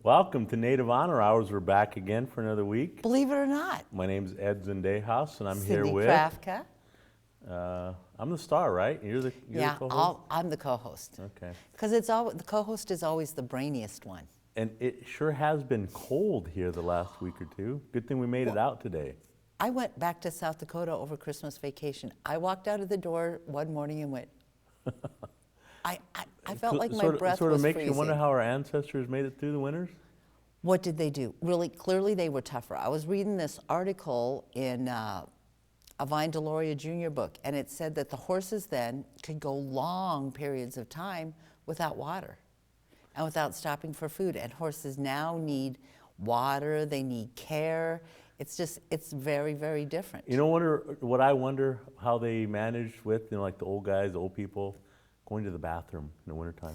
Welcome to Native Honor Hours. We're back again for another week. Believe it or not. My name's Ed Zendejas, and I'm here Cindy with... Krafka. I'm the star, right? You're the co-host? I'm the co-host. Okay. Because the co-host is always the brainiest one. And it sure has been cold here the last week or two. Good thing we made it out today. I went back to South Dakota over Christmas vacation. I walked out of the door one morning and went, I felt like my breath was freezing. Sort of makes you wonder how our ancestors made it through the winters? What did they do? Really, clearly they were tougher. I was reading this article in a Vine Deloria Jr. book, and it said that the horses then could go long periods of time without water and without stopping for food. And horses now need water, they need care. It's very, very different. You know what I wonder how they managed with, like the old guys, the old people, going to the bathroom in the wintertime?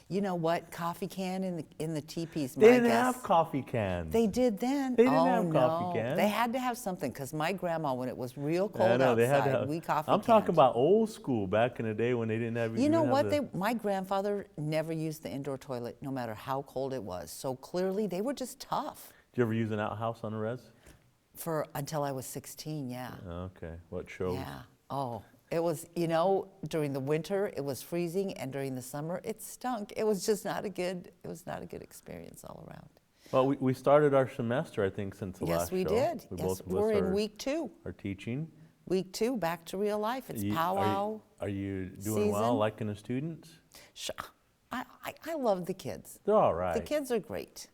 You know what? Coffee can in the teepees, They didn't have coffee cans. They did then. They didn't have coffee cans. They had to have something, because my grandma, when it was real cold outside, we coffee canned. I'm talking about old school, back in the day when they didn't have... You know what? My grandfather never used the indoor toilet, no matter how cold it was. So clearly, they were just tough. Did you ever use an outhouse on a res? Until I was 16, yeah. Okay. What shows? Yeah. Oh. It was, during the winter, it was freezing, and during the summer, it stunk. It was just not a good experience all around. Well, we started our semester, I think, since the last show. Yes, we did. We're in week 2. Our teaching. Week 2, back to real life. It's powwow. Are you doing well, liking the students? Sure. I love the kids. They're all right. The kids are great.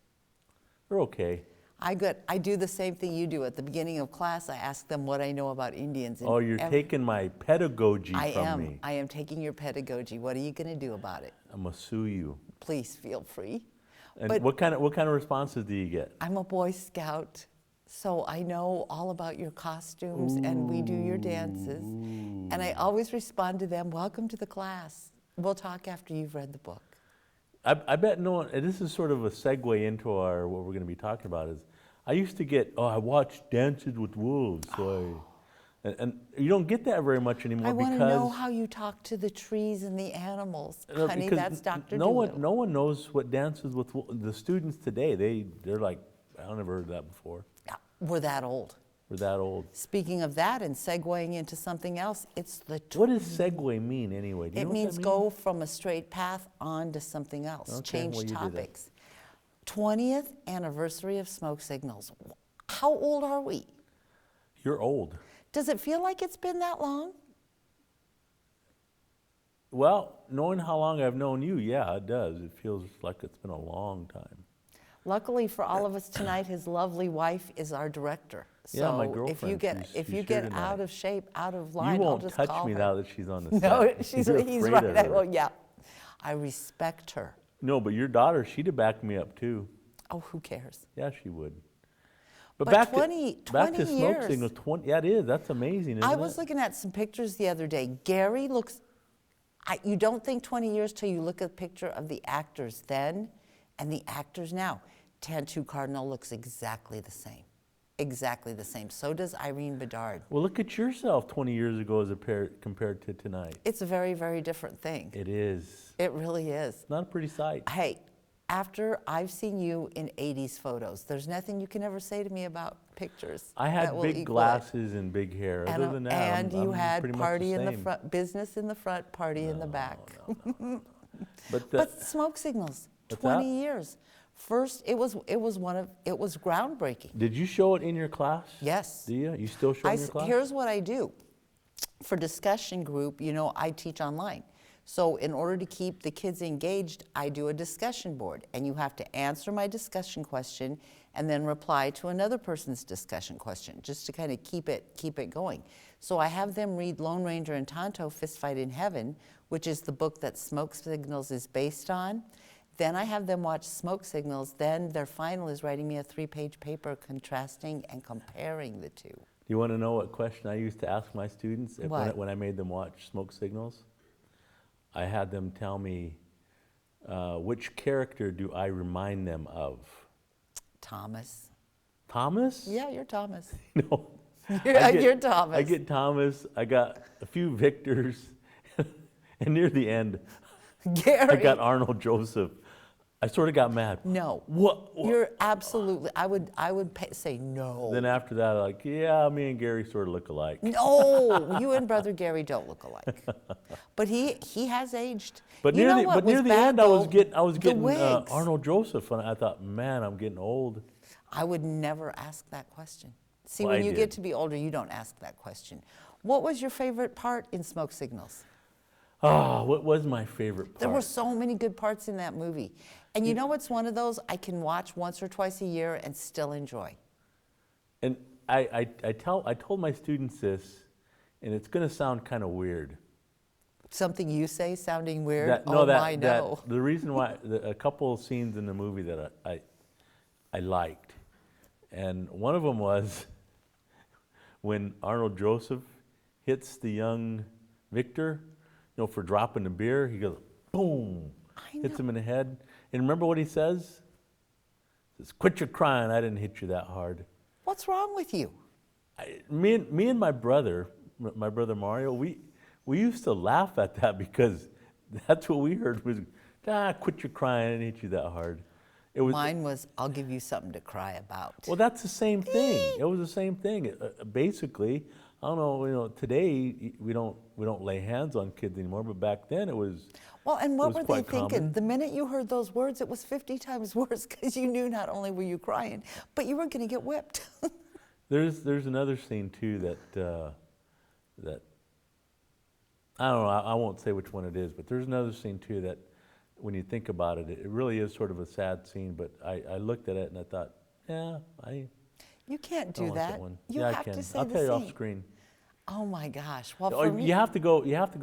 They're okay. I do the same thing you do. At the beginning of class, I ask them what I know about Indians. Oh, you're taking my pedagogy from me. I am taking your pedagogy. What are you going to do about it? I'm going to sue you. Please feel free. And but what kind of responses do you get? I'm a Boy Scout, so I know all about your costumes, and we do your dances. And I always respond to them, welcome to the class. We'll talk after you've read the book. I bet no one, and this is sort of a segue into what we're going to be talking about, is I used to get, I watched Dances with Wolves. So and you don't get that very much anymore. I want to know how you talk to the trees and the animals. Honey, that's Dr. Doolittle. No one knows what Dances with Wolves, the students today, they're like, I never heard that before. Yeah, we're that old. We're that old. Speaking of that and segueing into something else, it's the... What does segue mean anyway? Do you know means what that means? Go from a straight path on to something else, okay, change topics. 20th anniversary of smoke signals. How old are we? You're old. Does it feel like it's been that long? Well, knowing how long I've known you, yeah, it does. It feels like it's been a long time. Luckily for all of us tonight, his lovely wife is our director. So yeah, my girlfriend. If you get out of shape, out of line, I'll just call her. You won't touch me now that she's on the set. No, he's right. Well, yeah, I respect her. No, but your daughter, she'd have backed me up too. Oh, who cares? Yeah, she would. But back 20 to years. smoke signals. Yeah, it is. That's amazing, isn't it? I was looking at some pictures the other day. Gary looks. You don't think 20 years till you look at a picture of the actors then and the actors now. Tantu Cardinal looks exactly the same. Exactly the same. So does Irene Bedard. Well, look at yourself 20 years ago compared to tonight. It's a very, very different thing. It is. It really is. It's not a pretty sight. Hey, after I've seen you in 80s photos, there's nothing you can ever say to me about pictures. I had big glasses and big hair. Other than that, and you had pretty party much the in the same. front, business in the front, party in the back. No. But smoke signals, 20 years. First, it was groundbreaking. Did you show it in your class? Yes. Do you? You still show it in your class? Here's what I do. For discussion group, I teach online. So in order to keep the kids engaged, I do a discussion board. And you have to answer my discussion question and then reply to another person's discussion question, just to kind of keep it going. So I have them read Lone Ranger and Tonto, Fistfight in Heaven, which is the book that Smoke Signals is based on. Then I have them watch Smoke Signals. Then their final is writing me a 3-page paper contrasting and comparing the two. Do you want to know what question I used to ask my students when I made them watch Smoke Signals? I had them tell me, which character do I remind them of? Thomas. Thomas? Yeah, you're Thomas. No. You're Thomas. I get Thomas. I got a few Victors. And near the end, Gary. I got Arnold Joseph. I sort of got mad. No. What? You're absolutely, I would say no. Then after that, like, yeah, me and Gary sort of look alike. No, you and Brother Gary don't look alike. But he has aged. But You near know the what but was near the bad, end, I was though? The getting wigs. Arnold Joseph, and I thought, man, I'm getting old. I would never ask that question. See, Well, when I you did. get to be older, you don't ask that question. What was your favorite part in Smoke Signals? Ah, what was my favorite part? There were so many good parts in that movie. And you know what's one of those I can watch once or twice a year and still enjoy? And I told my students this, and it's going to sound kind of weird. Something you say sounding weird? That, oh, that, my, that no. the reason why a couple of scenes in the movie that I liked, and one of them was when Arnold Joseph hits the young Victor, you know, for dropping the beer. He goes, boom, hits him in the head. And remember what he says? He says, "Quit your crying. I didn't hit you that hard." What's wrong with you? Me and my brother Mario, we used to laugh at that because that's what we heard was, "Quit your crying. I didn't hit you that hard." It was, Mine was, I'll give you something to cry about. well, that's the same thing. It was the same thing. Basically, I don't know. You know, today we don't lay hands on kids anymore, but back then it was. Well, and what was were they quite thinking? common. The minute you heard those words, it was 50 times worse because you knew not only were you crying, but you were going to get whipped. There's another scene too that I don't know. I won't say which one it is, but there's another scene too that when you think about it, it really is sort of a sad scene. But I looked at it and I thought, yeah, You can't I'll do watch that. one. You Yeah, have I can. to say I'll the tell you scene. off screen. Oh my gosh. Well, Oh, for me, you have to go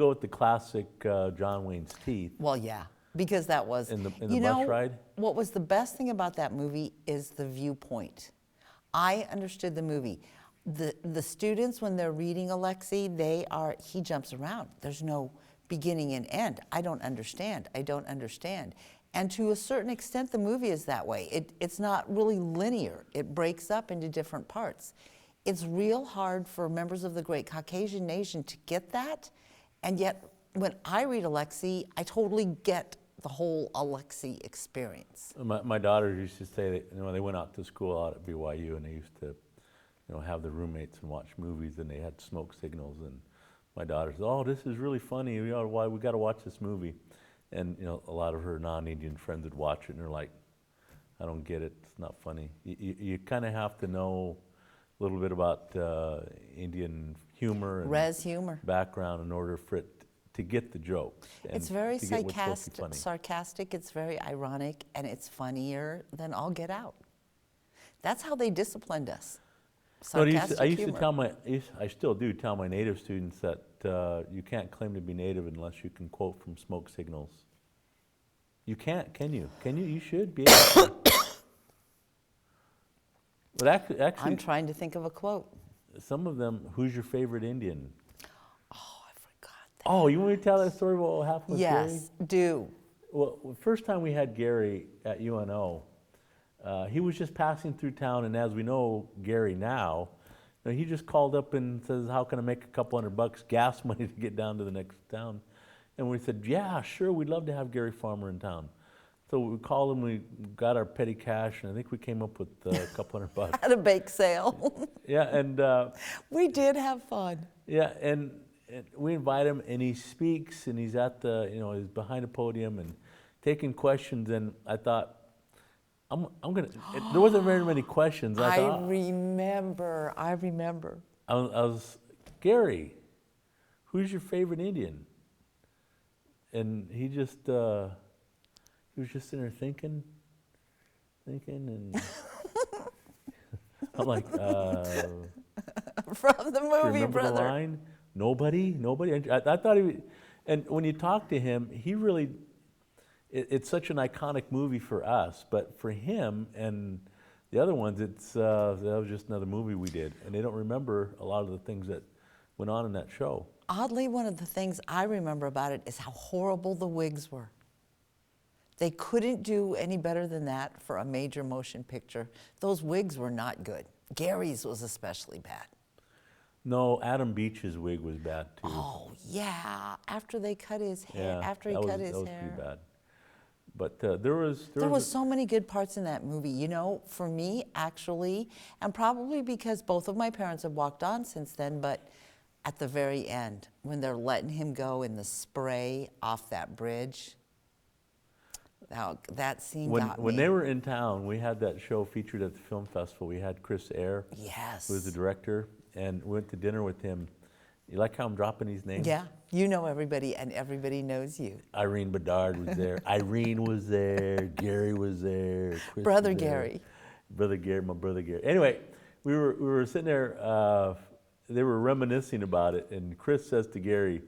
with the classic John Wayne's teeth. well, yeah, because that was In the you bus know, ride? What was the best thing about that movie is the viewpoint. I understood the movie. The students, when they're reading Alexei, he jumps around. There's no beginning and end. I don't understand. And to a certain extent, the movie is that way. It's not really linear. It breaks up into different parts. It's real hard for members of the great Caucasian nation to get that. And yet, when I read Alexei, I totally get the whole Alexei experience. My daughters used to say that, you know, they went out to school out at BYU and they used to, you know, have the roommates and watch movies, and they had Smoke Signals, and my daughter said, "Oh, this is really funny. We got to watch this movie." And you know, a lot of her non-Indian friends would watch it, and they're like, "I don't get it. It's not funny." You kind of have to know a little bit about Indian humor and Res humor. background in order for it to get the jokes. It's very to get what's supposed to be funny. sarcastic, it's very ironic, and it's funnier than All Get Out. That's how they disciplined us. No, Sarcastic I used humor. to tell I still do tell my native students that you can't claim to be native unless you can quote from Smoke Signals. You can't, can you? Can you? You should be able to. But actually, I'm trying to think of a quote. some of them, who's your favorite Indian? Oh, I forgot that. Oh, you want me to tell that story about what happened with Gary? Yes, do. Well, first time we had Gary at UNO, he was just passing through town, and as we know Gary now, you know, he just called up and says, "How can I make a couple $100 gas money to get down to the next town?" And we said, "Yeah, sure, we'd love to have Gary Farmer in town." So we called him, we got our petty cash, and I think we came up with a couple $100. At a bake sale. Yeah, and We did have fun. yeah, and we invite him, and he speaks, and he's at the, you know, he's behind the podium and taking questions, and I thought, I'm gonna. There wasn't very many questions. I thought, remember. I was Gary, who's your favorite Indian? And he was just sitting there thinking, and I'm like, From the movie, remember brother. the line? Nobody. And I thought and when you talk to him, he really, it's such an iconic movie for us, but for him and the other ones, that was just another movie we did, and they don't remember a lot of the things that went on in that show. Oddly, one of the things I remember about it is how horrible the wigs were. They couldn't do any better than that for a major motion picture. Those wigs were not good. Gary's was especially bad. No, Adam Beach's wig was bad too. Oh, yeah, after they cut his hair, Yeah, after he that cut was, his that was hair. pretty bad. But there was so many good parts in that movie. You know, for me, actually, and probably because both of my parents have walked on since then, but at the very end, when they're letting him go in the spray off that bridge, that scene got me. When they were in town, we had that show featured at the film festival. We had Chris Eyre, Yes. who was the director, and we went to dinner with him. You like how I'm dropping these names? Yeah, you know everybody, and everybody knows you. Irene Bedard was there. Irene was there. Gary was there. Chris Brother was there. Gary. Brother Gary, my brother Gary. Anyway, we were sitting there. They were reminiscing about it, and Chris says to Gary,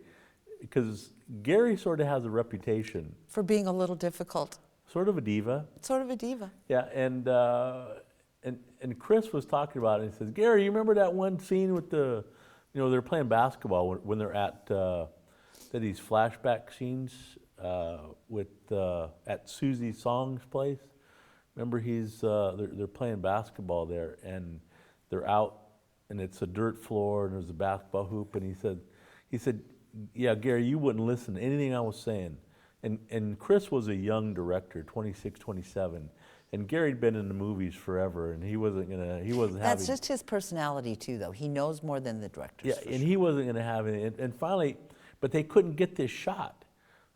because Gary sort of has a reputation. For being a little difficult. Sort of a diva. Sort of a diva. Yeah, and Chris was talking about it, and he says, Gary, you remember that one scene with the, you know, they're playing basketball when they're at these flashback scenes at Susie Song's place. Remember, they're playing basketball there, and they're out, and it's a dirt floor, and there's a basketball hoop, and he said, yeah, Gary, you wouldn't listen to anything I was saying. And Chris was a young director, 26, 27. And Gary'd been in the movies forever, and he wasn't That's just his personality too, though. He knows more than the directors. Yeah, and he wasn't gonna have any, and finally, but they couldn't get this shot.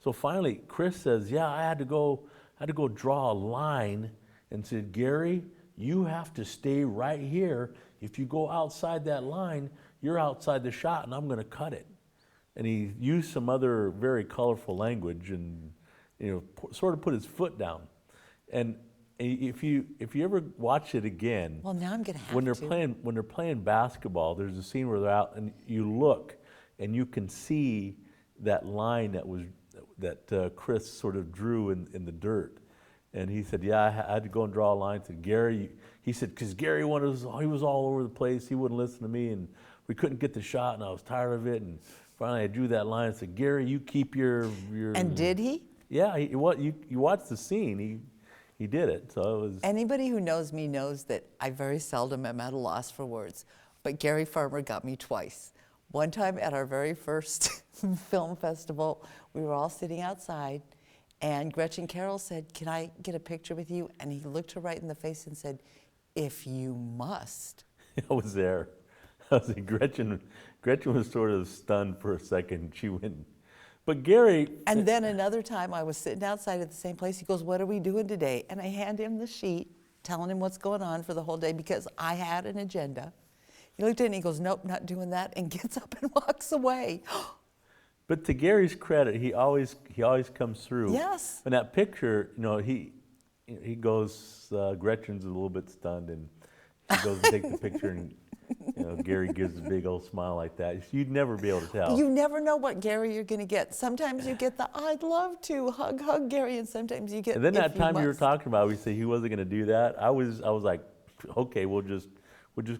So finally, Chris says, yeah, I had to go draw a line, and said, Gary, you have to stay right here. If you go outside that line, you're outside the shot, and I'm gonna cut it. And he used some other very colorful language, and sort of put his foot down. And if you ever watch it again, well, now I'm gonna have when to. they're playing basketball, there's a scene where they're out, and you look, and you can see that line that Chris sort of drew in the dirt. And he said, yeah, I had to go and draw a line. He said, Gary, he said, because Gary he was all over the place. He wouldn't listen to me, and we couldn't get the shot, and I was tired of it. And finally, I drew that line and said, Gary, you keep your. And did he? Yeah, you watched the scene. He did it. So it was. Anybody who knows me knows that I very seldom am at a loss for words. But Gary Farmer got me twice. One time at our very first film festival, we were all sitting outside, and Gretchen Carroll said, can I get a picture with you? And he looked her right in the face and said, if you must. I was there. I was like, Gretchen was sort of stunned for a second. She went, but Gary. And then another time I was sitting outside at the same place. He goes, what are we doing today? And I hand him the sheet, telling him what's going on for the whole day, because I had an agenda. He looked at it and he goes, nope, not doing that, and gets up and walks away. But to Gary's credit, he always comes through. Yes. In that picture, he goes, Gretchen's a little bit stunned, and she goes to take the picture, and Gary gives a big old smile like that. You'd never be able to tell. You never know what Gary you're going to get. Sometimes you get the I'd love to hug Gary, and sometimes you get. And then that time you you were talking about, we say he wasn't going to do that. I was like, okay, we'll just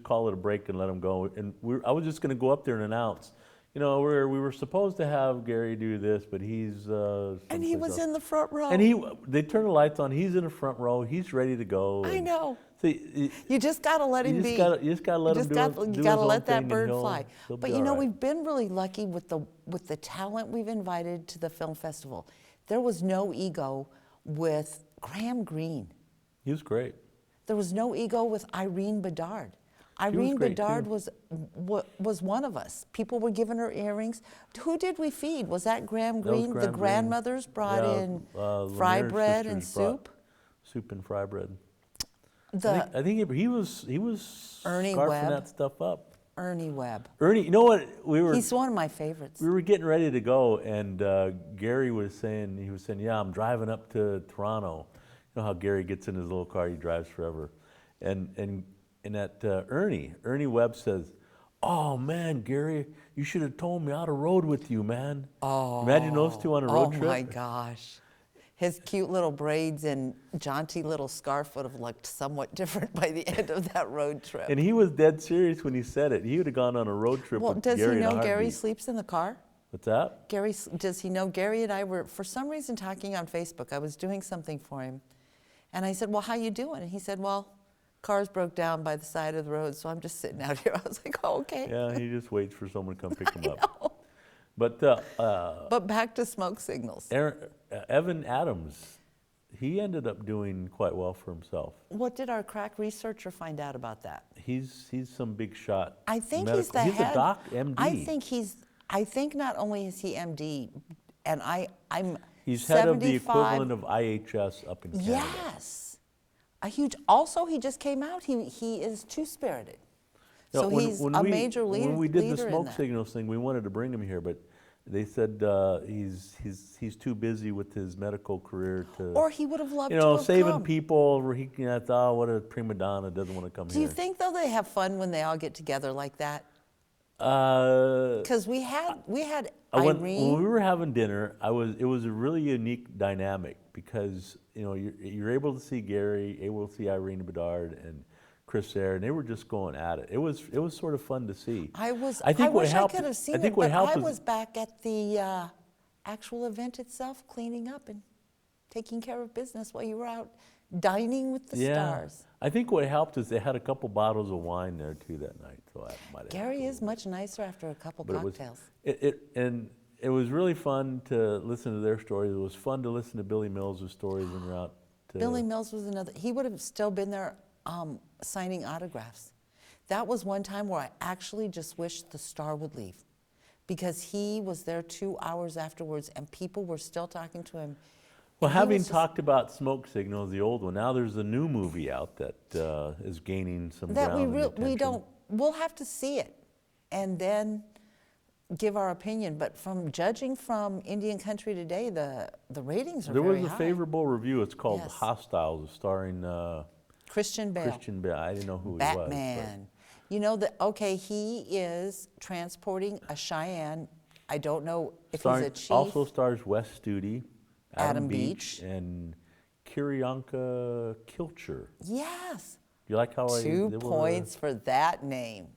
call it a break and let him go. And I was just going to go up there and announce, we were supposed to have Gary do this, but he's. And he was in the front row. And they turn the lights on. He's in the front row. He's ready to go. I know. See, you just got to let him be. You just got to let him do it. You got to let that bird fly. He'll But be all right. we've been really lucky with the talent we've invited to the film festival. There was no ego with Graham Greene. He was great. There was no ego with Irene Bedard. Irene great, Bedard too. was one of us. People were giving her earrings. Who did we feed? Was that Graham That was Greene? Graham The grandmothers brought in fry Lemaire's bread and sisters brought soup. Soup and fry bread. The I think he was Ernie scarfing Webb. that stuff up. Ernie Webb. Ernie, you know what? He's one of my favorites. We were getting ready to go, and Gary was saying, yeah, I'm driving up to Toronto. You know how Gary gets in his little car, he drives forever. And that Ernie Webb says, oh man, Gary, you should have told me I'd have rode with you, man. Oh, imagine those two on a road trip. Oh my gosh. His cute little braids and jaunty little scarf would have looked somewhat different by the end of that road trip. And he was dead serious when he said it. He would have gone on a road trip with Gary. Does he know in a Gary heartbeat. sleeps in the car? What's that? Does he know Gary and I were, for some reason, talking on Facebook. I was doing something for him. And I said, well, how you doing? And he said, well, cars broke down by the side of the road, so I'm just sitting out here. I was like, oh, okay. Yeah, he just waits for someone to come pick him up. Know. But But back to smoke signals. Evan Adams, he ended up doing quite well for himself. What did our crack researcher find out about that? He's some big shot. I think he's the He's head. a doc, MD. I think not only is he MD, and I'm He's head of the 75 equivalent of IHS up in Canada. Yes. A huge, also he just came out, he is two-spirited. So he's a major leader. When we did the in smoke that. signals thing, we wanted to bring him here, but they said he's too busy with his medical career to, Or he would have loved to have saving come. people. Where he can, oh, what a prima donna, doesn't want to come Do here. you think though they have fun when they all get together like that? Uh, Because we had when Irene. we were having dinner, it was a really unique dynamic because you're able to see Gary, able to see Irene Bedard and Chris Eyre, and they were just going at it. It was sort of fun to see. I what wish helped- I could have seen I think it, what but helped I was- was back at the actual event itself, cleaning up and taking care of business while you were out dining with the stars. I think what helped is they had a couple bottles of wine there too that night, so I might have. Gary is much nicer after a couple But cocktails. it was really fun to listen to their stories. It was fun to listen to Billy Mills' stories when you're out. Billy Mills was another. He would have still been there signing autographs. That was one time where I actually just wished the star would leave, because he was there 2 hours afterwards and people were still talking to him. Well, And he having was just- talked about Smoke Signals, the old one, now there's a new movie out that is gaining some that ground and we attention. don't. We'll have to see it and then give our opinion. But from judging from Indian Country Today, the ratings are There very was a high. favorable review. It's called Yes. Hostiles, starring Christian Bale. Christian Bale. I didn't know who he was. Batman. You know that? Okay, he is transporting a Cheyenne. I don't know if Starring, he's a chief. also stars Wes Studi, Adam Beach. and Kirianka Kilcher. Yes. You like how 2 they were- points for that name.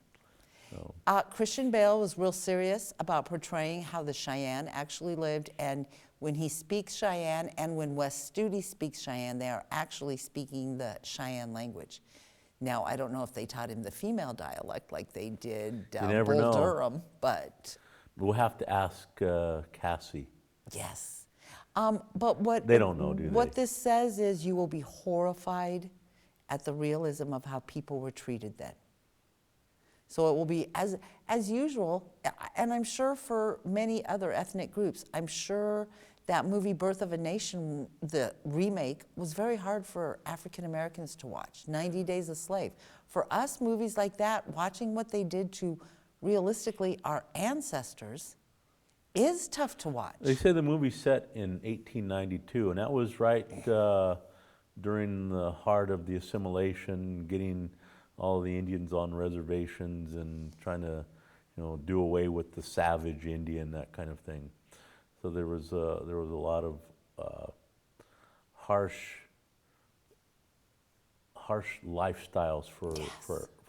Oh. Christian Bale was real serious about portraying how the Cheyenne actually lived, and when he speaks Cheyenne and when Wes Studi speaks Cheyenne, they are actually speaking the Cheyenne language. Now, I don't know if they taught him the female dialect like they did never Bull know. Durham, but We'll have to ask Cassie. yes. But what They don't know, do What they? this says is you will be horrified at the realism of how people were treated then. So it will be as usual, and I'm sure for many other ethnic groups, I'm sure that movie Birth of a Nation, the remake, was very hard for African Americans to watch. 90 Days a Slave. For us, movies like that, watching what they did to realistically our ancestors is tough to watch. They say the movie's set in 1892, and that was right during the heart of the assimilation, getting all the Indians on reservations and trying to, do away with the savage Indian, that kind of thing. So there was a lot of harsh lifestyles for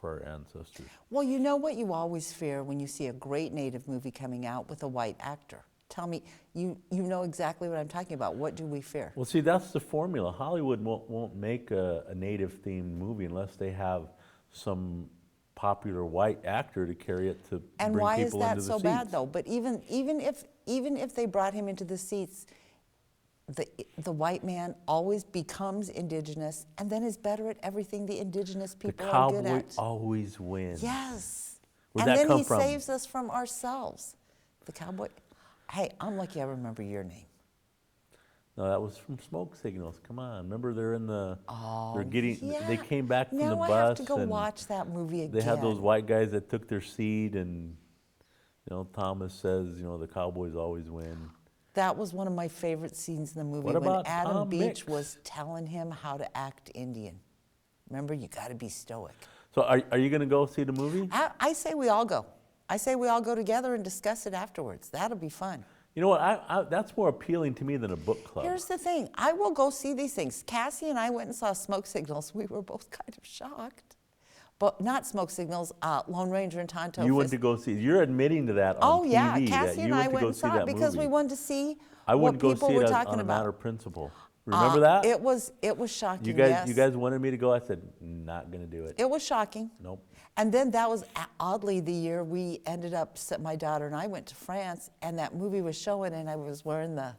our ancestors. Well, you know what you always fear when you see a great Native movie coming out with a white actor? Tell me, you know exactly what I'm talking about. What do we fear? Well, see, that's the formula. Hollywood won't make a Native-themed movie unless they have some popular white actor to carry it to And bring why is people that into the so seats. bad, though? But even if they brought him into the seats, the white man always becomes indigenous and then is better at everything the indigenous The people are good cowboy at. always wins. Yes. Where'd and that then come he from? saves us from ourselves. The cowboy. Hey, I'm lucky I remember your name. No, that was from Smoke Signals. Come on, remember they're in the. Oh, they're getting. yeah. They came back from the Now bus. I have to go and watch that movie again. They had those white guys that took their seat, and Thomas says, the Cowboys always win. That was one of my favorite scenes in the movie What when about Adam Tom Beach Mix? was telling him how to act Indian. Remember, you got to be stoic. So are you going to go see the movie? I say we all go. I say we all go together and discuss it afterwards. That'll be fun. You know what? That's more appealing to me than a book club. Here's the thing. I will go see these things. Cassie and I went and saw Smoke Signals. We were both kind of shocked. But not Smoke Signals, Lone Ranger and Tonto. You went to go see. You're admitting to that on Oh, TV. yeah. that Cassie you and I to went go and see saw that it because movie. we wanted to see I what wouldn't go people see were it talking on a matter about. of principle. Remember that? It was shocking, You guys, yes. you guys wanted me to go. I said, not going to do it. It was shocking. Nope. And then that was oddly the year we ended up, my daughter and I went to France, and that movie was showing, and I was wearing the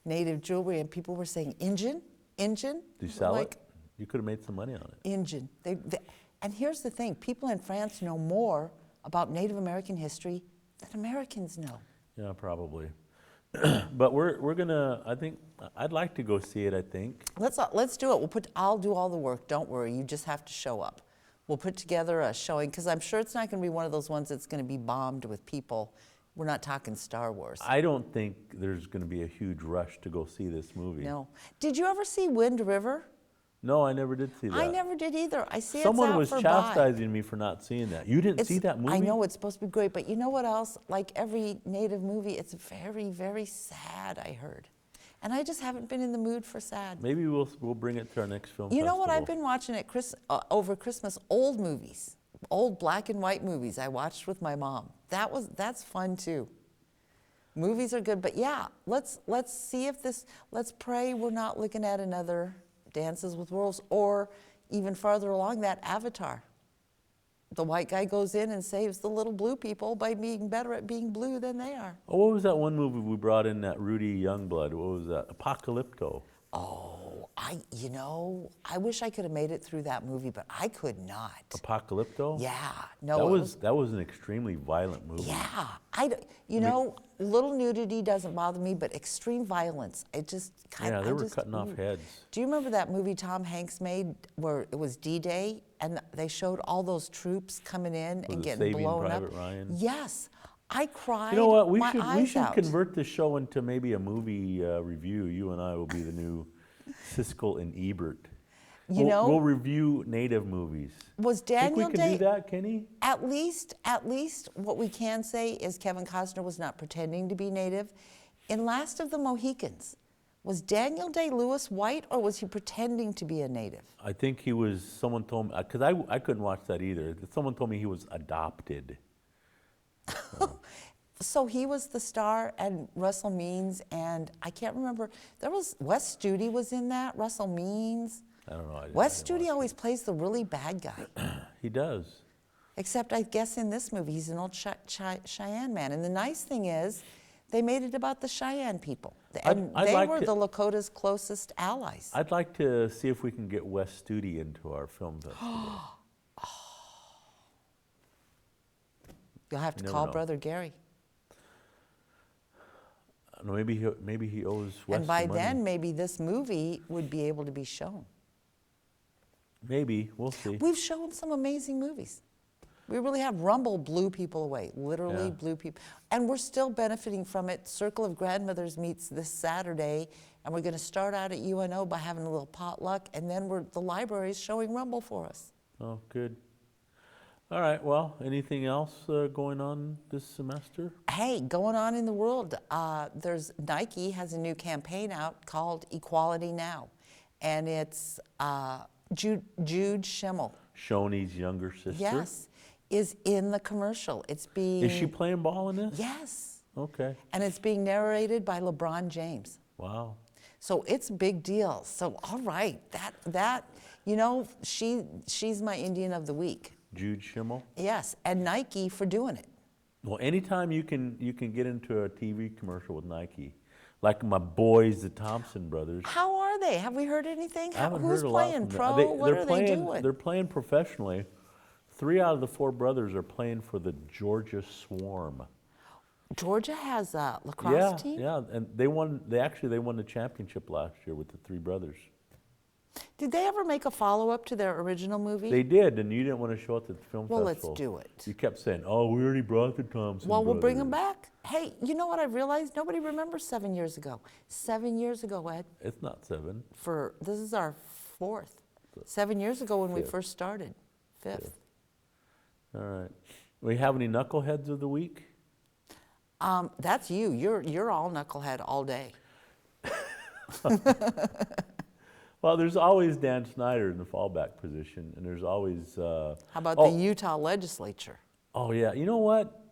native jewelry, and people were saying, Injun? Injun? Do you sell Like, it? You could have made some money on it. Injun. And here's the thing, people in France know more about Native American history than Americans know. Yeah, probably. But we're gonna. I think I'd like to go see it. I think. Let's do it. I'll do all the work. Don't worry. You just have to show up. We'll put together a showing because I'm sure it's not going to be one of those ones that's going to be bombed with people. We're not talking Star Wars. I don't think there's going to be a huge rush to go see this movie. No. Did you ever see Wind River? No, I never did see that. I never did either. I see Someone it's out was for chastising me for not seeing that. You didn't see that movie? I know it's supposed to be great, but you know what else? Like every Native movie, it's very, very sad, I heard. And I just haven't been in the mood for sad. Maybe we'll bring it to our next film You know what festival. I've been watching at over Christmas? Old movies, old black and white movies I watched with my mom. That's fun too. Movies are good, but yeah, let's see if let's pray we're not looking at another Dances with Wolves, or even farther along that, Avatar. The white guy goes in and saves the little blue people by being better at being blue than they are. Oh, what was that one movie we brought in, that Rudy Youngblood? What was that? Apocalypto. Oh, I wish I could have made it through that movie, but I could not. Apocalypto? Yeah, no, that was an extremely violent movie. Yeah, little nudity doesn't bother me, but extreme violence, it just kind of. Yeah, they were cutting off heads. Do you remember that movie Tom Hanks made where it was D-Day and they showed all those troops coming in and getting blown up? Saving Private Ryan? Yes, I cried. You know what? We should convert this show into maybe a movie review. You and I will be the new Siskel and Ebert. We'll review Native movies. Was Daniel Think we can do that, Kenny? At least what we can say is Kevin Costner was not pretending to be Native. In Last of the Mohicans, was Daniel Day-Lewis white or was he pretending to be a Native? I think he was. Someone told me, because I couldn't watch that either. Someone told me he was adopted. So he was the star, and Russell Means, and I can't remember. Wes Studi was in that. Russell Means. I don't know. Wes Studi always plays the really bad guy. He does. Except I guess in this movie he's an old Cheyenne man. And the nice thing is, they made it about the Cheyenne people, and they were the Lakota's closest allies. I'd like to see if we can get Wes Studi into our film festival. You'll have to call Brother Gary. No, maybe he owes Wes And by some money. then, maybe this movie would be able to be shown. Maybe, we'll see. We've shown some amazing movies. We really have. Rumble blew people away, literally blew people. And we're still benefiting from it. Circle of Grandmothers meets this Saturday, and we're going to start out at UNO by having a little potluck, and then the library's showing Rumble for us. Oh, good. All right, well, anything else going on this semester? Hey, going on in the world, Nike has a new campaign out called Equality Now, and it's Jude Schimmel. Shoney's younger sister? Yes, is in the commercial. It's being... Is she playing ball in this? Yes. Okay. And it's being narrated by LeBron James. Wow. So it's a big deal. So, all right, she's my Indian of the Week. Jude Schimmel? Yes, and Nike for doing it. Well, anytime you can get into a TV commercial with Nike, like my boys, the Thomson brothers. How are they? Have we heard anything? I haven't Who's heard a lot playing from pro? them. What are they doing? They're playing professionally. 3 out of the 4 brothers are playing for the Georgia Swarm. Georgia has a lacrosse team? Yeah, and they won the championship last year with the 3 brothers. Did they ever make a follow-up to their original movie? They did, and you didn't want to show it at the film Well, festival. let's do it. You kept saying, "Oh, we already brought the Thomson Well, we'll bring them brothers." back. Hey, you know what I realized? Nobody remembers 7 years ago. 7 years ago, Ed. It's not 7. This is our 4th. 7 years ago when we 5th. first started. 5th. All right. We have any knuckleheads of the week? That's you. You're all knucklehead all day. Well, there's always Dan Snyder in the fallback position, and there's always... How about the Utah legislature? Oh, yeah. You know what?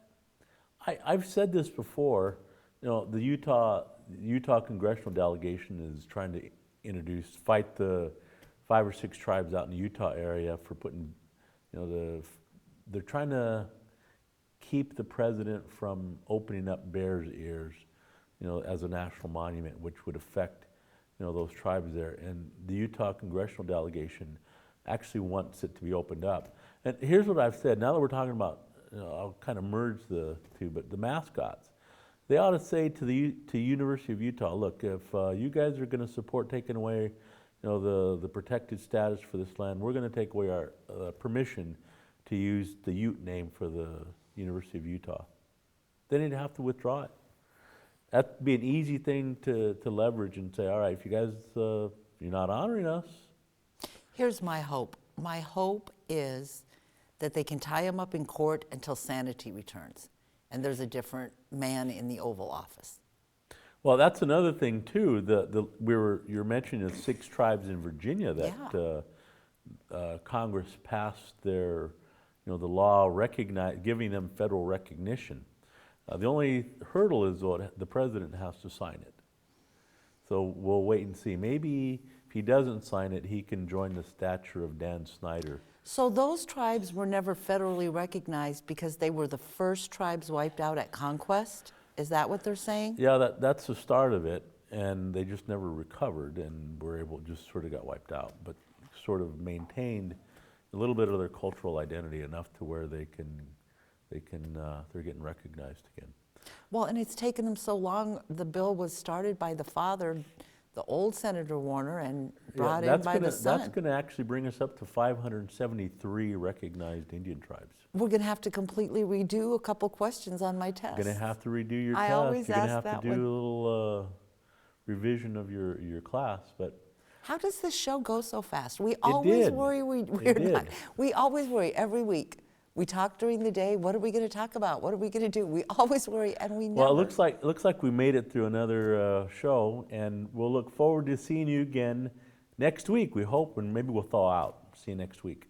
I've said this before. You know, the Utah Congressional Delegation is trying to fight the 5 or 6 tribes out in the Utah area for putting, they're trying to keep the president from opening up Bears Ears, as a national monument, which would affect, those tribes there. And the Utah Congressional Delegation actually wants it to be opened up. And here's what I've said. Now that we're talking about, I'll kind of merge the two, but the mascots, they ought to say to the University of Utah, look, if you guys are going to support taking away, the protected status for this land, we're going to take away our permission to use the Ute name for the University of Utah. Then they'd have to withdraw it. That'd be an easy thing to leverage and say, all right, if you guys, you're not honoring us. Here's my hope. My hope is that they can tie him up in court until sanity returns, and there's a different man in the Oval Office. Well, that's another thing too. You're mentioning the 6 tribes in Virginia that Congress passed their, the law giving them federal recognition. The only hurdle is the president has to sign it. So we'll wait and see. Maybe if he doesn't sign it, he can join the stature of Dan Snyder. So those tribes were never federally recognized because they were the first tribes wiped out at conquest? Is that what they're saying? Yeah, that's the start of it, and they just never recovered, and just sort of got wiped out, but sort of maintained a little bit of their cultural identity enough to where they're getting recognized again. Well, and it's taken them so long. The bill was started by the father, the old Senator Warner, and brought in by the son. That's going to actually bring us up to 573 recognized Indian tribes. We're going to have to completely redo a couple questions on my test. You're going to have to redo your I test. always You're going to ask have to that do one. a little revision of your class, but How does this show go so fast? We always did. worry It did. We always worry every week. We talk during the day. What are we going to talk about? What are we going to do? We always worry, and we never. Well, it looks like we made it through another show, and we'll look forward to seeing you again next week. We hope, and maybe we'll thaw out. See you next week.